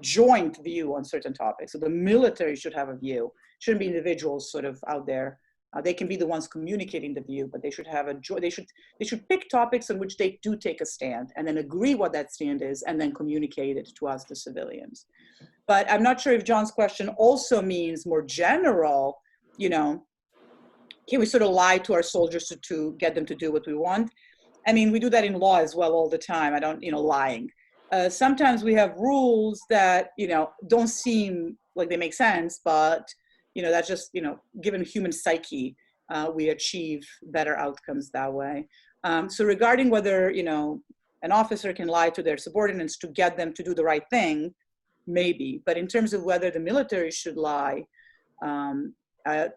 joint view on certain topics. So the military should have a view. Shouldn't be individuals sort of out there. They can be the ones communicating the view, but they should have they should pick topics on which they do take a stand and then agree what that stand is and then communicate it to us, the civilians. But I'm not sure if John's question also means more general, can we sort of lie to our soldiers to get them to do what we want? I mean, we do that in law as well all the time. I don't, lying. Sometimes we have rules that, don't seem like they make sense, but that's just, given human psyche, we achieve better outcomes that way. So regarding whether, an officer can lie to their subordinates to get them to do the right thing, maybe. But in terms of whether the military should lie,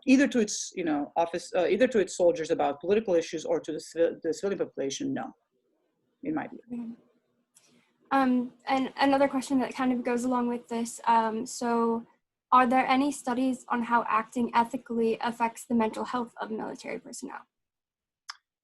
either to its, either to its soldiers about political issues or to the civilian population, no, in my view. And another question that kind of goes along with this. So are there any studies on how acting ethically affects the mental health of military personnel?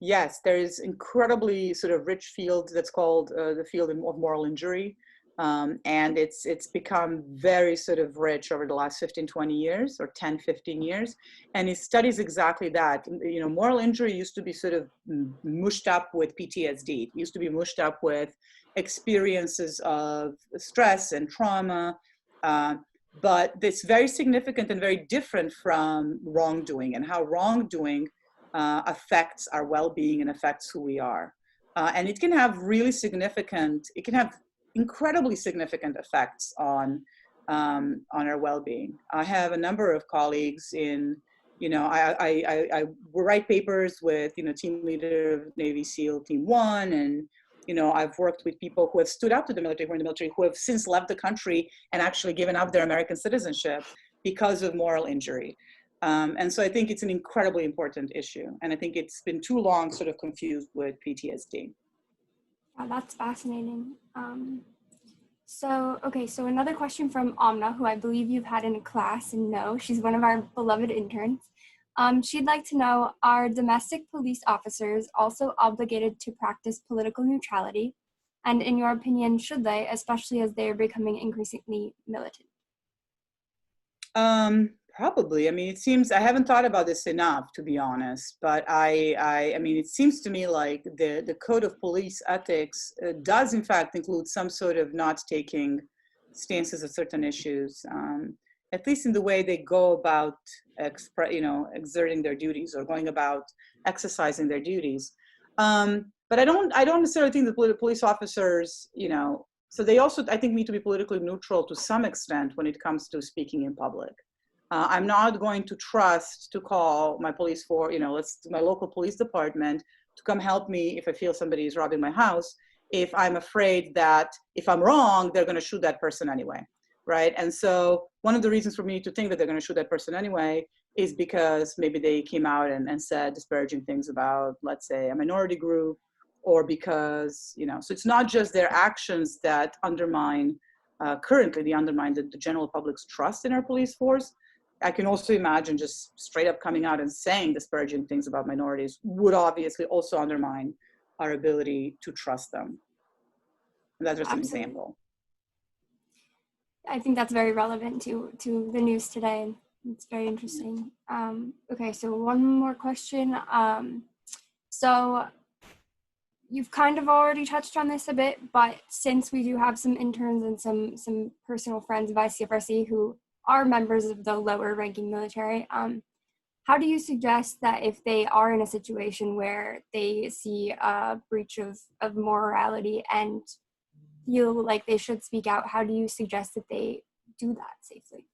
Yes, there is incredibly sort of rich field that's called the field of moral injury. And it's become very sort of rich over the last 15, 20 years or 10, 15 years. And it studies exactly that. You know, moral injury used to be sort of mushed up with PTSD. It used to be mushed up with experiences of stress and trauma. But it's very significant and very different from wrongdoing, and how wrongdoing affects our well-being and affects who we are. And it can have really significant, it can have incredibly significant effects on our well-being. I have a number of colleagues in, you know, I write papers with, you know, team leader of Navy SEAL Team 1, and, you know, I've worked with people who have stood up to the military, who are in the military, who have since left the country and actually given up their American citizenship because of moral injury. And so I think it's an incredibly important issue. And I think it's been too long sort of confused with PTSD. Wow, that's fascinating. So another question from Amna, who I believe you've had in a class and know. She's one of our beloved interns. She'd like to know, are domestic police officers also obligated to practice political neutrality? And in your opinion, should they, especially as they are becoming increasingly militant? Probably. I mean, it seems, I haven't thought about this enough, to be honest, but I mean, it seems to me like the code of police ethics does in fact include some sort of not taking stances of certain issues, at least in the way they go about exerting their duties or going about exercising their duties. But I don't necessarily think that police officers, you know, so they also, I think, need to be politically neutral to some extent when it comes to speaking in public. I'm not going to trust to call my police for, you know, my local police department to come help me if I feel somebody is robbing my house, if I'm afraid that if I'm wrong, they're going to shoot that person anyway, right? And so one of the reasons for me to think that they're going to shoot that person anyway is because maybe they came out and said disparaging things about, let's say, a minority group, or because, you know, so it's not just their actions that undermine, currently they undermine the general public's trust in our police force. I can also imagine just straight up coming out and saying disparaging things about minorities would obviously also undermine our ability to trust them. And that's just an example. I think that's very relevant to the news today. It's very interesting. Okay, so one more question. So you've kind of already touched on this a bit, but since we do have some interns and some personal friends of ICFRC who are members of the lower ranking military, how do you suggest that if they are in a situation where they see a breach of morality and feel like they should speak out, how do you suggest that they do that safely?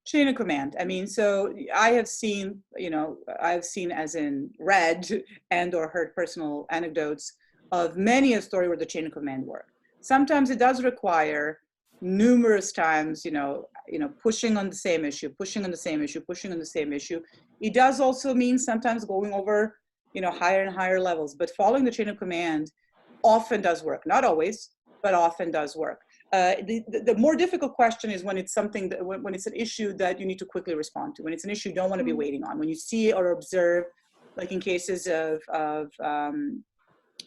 Chain of command. I mean, so I have seen, you know, I've seen as in read and or heard personal anecdotes of many a story where the chain of command worked. Sometimes it does require numerous times, you know, pushing on the same issue, pushing on the same issue, pushing on the same issue. It does also mean sometimes going over, you know, higher and higher levels, but following the chain of command often does work. Not always, but often does work. The more difficult question is when it's something that, when it's an issue that you need to quickly respond to, when it's an issue you don't want to be waiting on, when you see or observe, like in cases of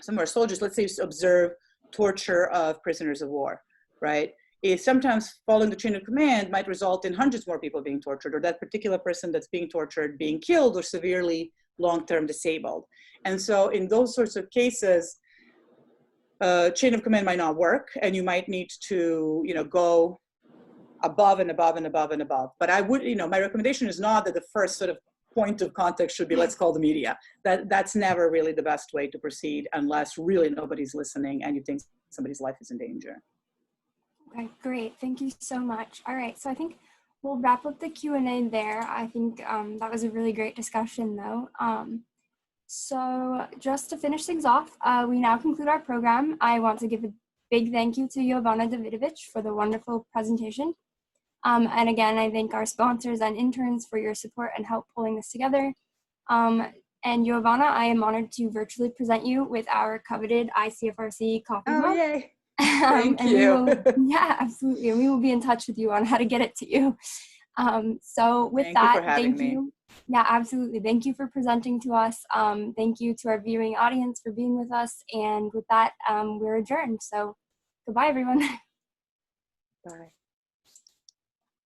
some of our soldiers, let's say, observe torture of prisoners of war, right? Is sometimes following the chain of command might result in hundreds more people being tortured, or that particular person that's being tortured being killed or severely long-term disabled. And so in those sorts of cases, chain of command might not work, and you might need to, you know, go above and above and above and above. But I would, you know, my recommendation is not that the first sort of point of contact should be, let's call the media. That's never really the best way to proceed unless really nobody's listening and you think somebody's life is in danger. Okay, great. Thank you so much. All right, so I think we'll wrap up the Q&A there. I think that was a really great discussion though. So just to finish things off, we now conclude our program. I want to give a big thank you to Jovana Davidovic for the wonderful presentation. And again, I thank our sponsors and interns for your support and help pulling this together. And Jovana, I am honored to virtually present you with our coveted ICFRC coffee mug. Oh, yay. Thank you. Yeah, absolutely. And we will be in touch with you on how to get it to you. So with that, thank you. Yeah, absolutely. Thank you for presenting to us. Thank you to our viewing audience for being with us. And with that, we're adjourned. So goodbye, everyone. Bye.